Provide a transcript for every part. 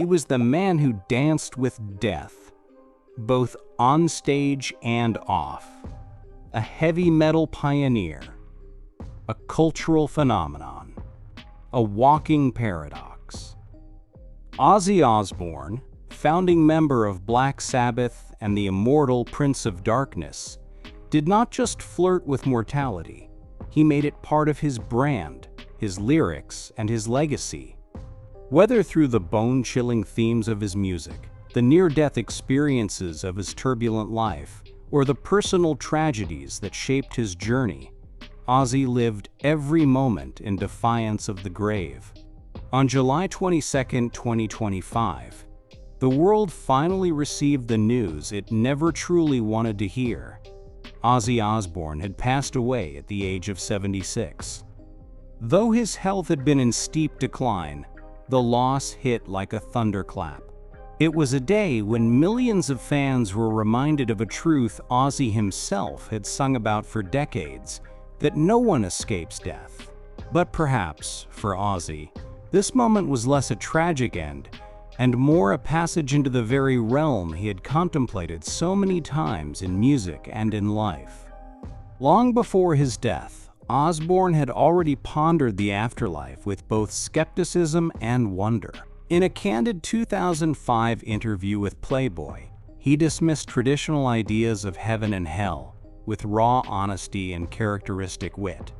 He was the man who danced with death, both on stage and off. A heavy metal pioneer, a cultural phenomenon, a walking paradox. Ozzy Osbourne, founding member of Black Sabbath and the immortal Prince of Darkness, did not just flirt with mortality. He made it part of his brand, his lyrics, and his legacy. Whether through the bone-chilling themes of his music, the near-death experiences of his turbulent life, or the personal tragedies that shaped his journey, Ozzy lived every moment in defiance of the grave. On July 22, 2025, the world finally received the news it never truly wanted to hear. Ozzy Osbourne had passed away at the age of 76. Though his health had been in steep decline, the loss hit like a thunderclap. It was a day when millions of fans were reminded of a truth Ozzy himself had sung about for decades, that no one escapes death. But perhaps, for Ozzy, this moment was less a tragic end and more a passage into the very realm he had contemplated so many times in music and in life. Long before his death, Osbourne had already pondered the afterlife with both skepticism and wonder. In a candid 2005 interview with Playboy, he dismissed traditional ideas of heaven and hell with raw honesty and characteristic wit.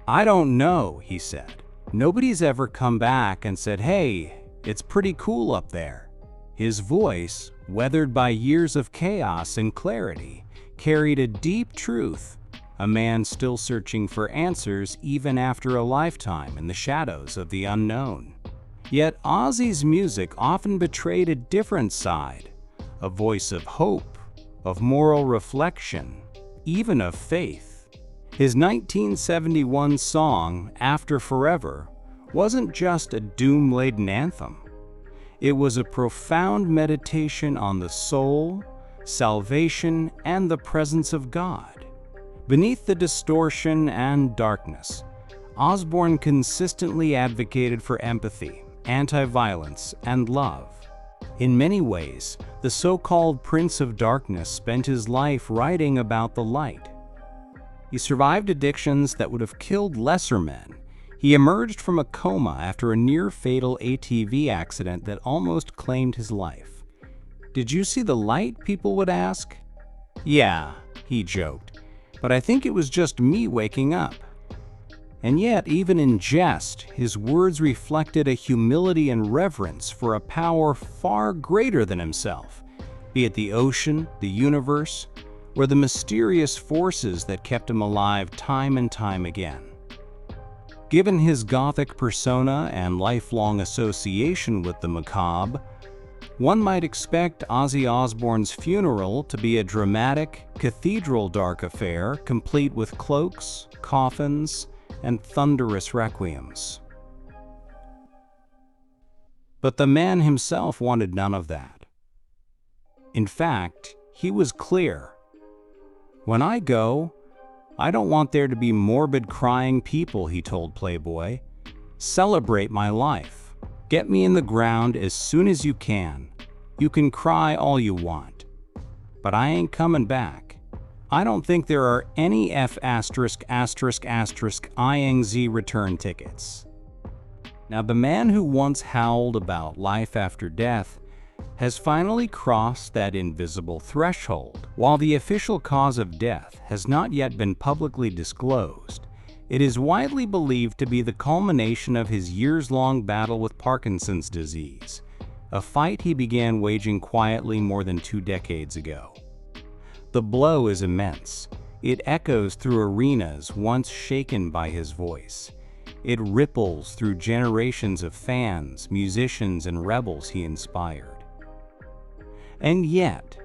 "I don't know," he said. "Nobody's ever come back and said, 'Hey, it's pretty cool up there.'" His voice, weathered by years of chaos and clarity, carried a deep truth, a man still searching for answers even after a lifetime in the shadows of the unknown. Yet Ozzy's music often betrayed a different side, a voice of hope, of moral reflection, even of faith. His 1971 song, After Forever, wasn't just a doom-laden anthem. It was a profound meditation on the soul, salvation, and the presence of God. Beneath the distortion and darkness, Osbourne consistently advocated for empathy, anti-violence, and love. In many ways, the so-called Prince of Darkness spent his life writing about the light. He survived addictions that would have killed lesser men. He emerged from a coma after a near-fatal ATV accident that almost claimed his life. "Did you see the light?" people would ask. "Yeah," he joked, "but I think it was just me waking up." And yet, even in jest, his words reflected a humility and reverence for a power far greater than himself, be it the ocean, the universe, or the mysterious forces that kept him alive time and time again. Given his Gothic persona and lifelong association with the macabre, one might expect Ozzy Osbourne's funeral to be a dramatic, cathedral-dark affair, complete with cloaks, coffins, and thunderous requiems. But the man himself wanted none of that. In fact, he was clear. "When I go, I don't want there to be morbid crying people," he told Playboy. "Celebrate my life. Get me in the ground as soon as you can. You can cry all you want. But I ain't coming back. I don't think there are any F*****ing return tickets." Now, the man who once howled about life after death has finally crossed that invisible threshold. While the official cause of death has not yet been publicly disclosed, it is widely believed to be the culmination of his years-long battle with Parkinson's disease, a fight he began waging quietly more than 2 decades ago. The blow is immense. It echoes through arenas once shaken by his voice. It ripples through generations of fans, musicians, and rebels he inspired. And yet,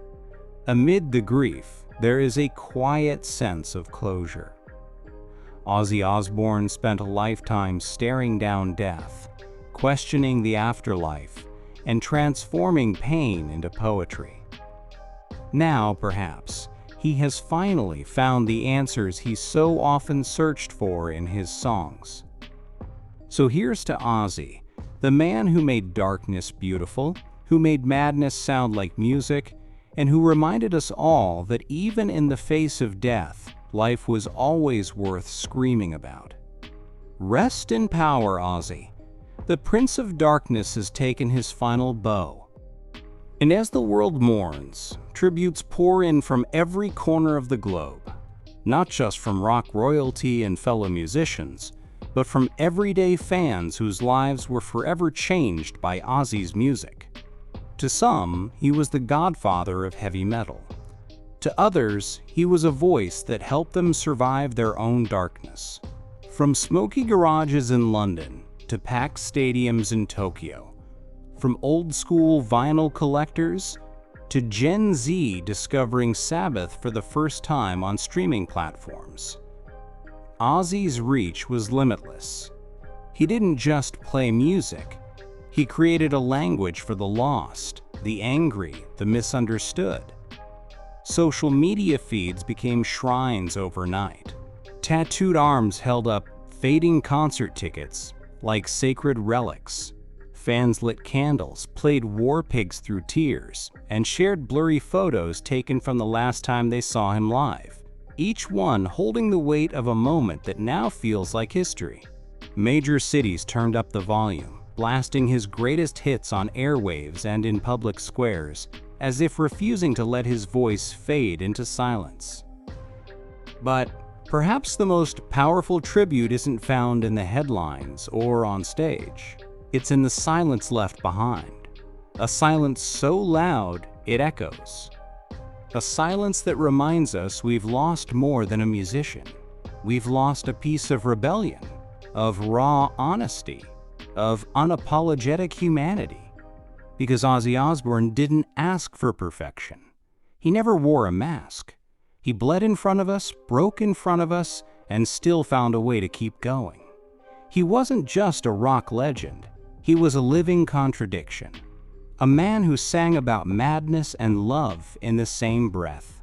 amid the grief, there is a quiet sense of closure. Ozzy Osbourne spent a lifetime staring down death, questioning the afterlife, and transforming pain into poetry. Now, perhaps, he has finally found the answers he so often searched for in his songs. So here's to Ozzy, The man who made darkness beautiful, who made madness sound like music, and who reminded us all that even in the face of death, life was always worth screaming about. Rest in power, Ozzy. The Prince of Darkness has taken his final bow. And as the world mourns, tributes pour in from every corner of the globe, not just from rock royalty and fellow musicians, but from everyday fans whose lives were forever changed by Ozzy's music. To some, he was the godfather of heavy metal. To others, he was a voice that helped them survive their own darkness. From smoky garages in London to packed stadiums in Tokyo, from old-school vinyl collectors to Gen Z discovering Sabbath for the first time on streaming platforms, Ozzy's reach was limitless. He didn't just play music. He created a language for the lost, the angry, the misunderstood. Social media feeds became shrines overnight. Tattooed arms held up fading concert tickets like sacred relics. Fans lit candles, played War Pigs through tears, and shared blurry photos taken from the last time they saw him live, each one holding the weight of a moment that now feels like history. Major cities turned up the volume, blasting his greatest hits on airwaves and in public squares, as if refusing to let his voice fade into silence. But perhaps the most powerful tribute isn't found in the headlines or on stage. It's in the silence left behind. A silence so loud it echoes. A silence that reminds us we've lost more than a musician. We've lost a piece of rebellion, of raw honesty, of unapologetic humanity. Because Ozzy Osbourne didn't ask for perfection. He never wore a mask. He bled in front of us, broke in front of us, and still found a way to keep going. He wasn't just a rock legend. He was a living contradiction. A man who sang about madness and love in the same breath.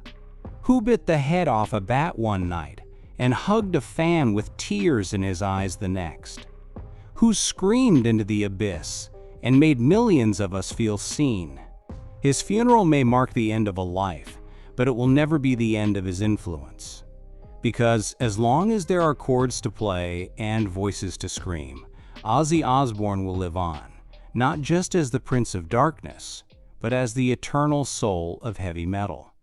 Who bit the head off a bat one night and hugged a fan with tears in his eyes the next. Who screamed into the abyss and made millions of us feel seen. His funeral may mark the end of a life, but it will never be the end of his influence. Because as long as there are chords to play and voices to scream, Ozzy Osbourne will live on, not just as the Prince of Darkness, but as the eternal soul of heavy metal.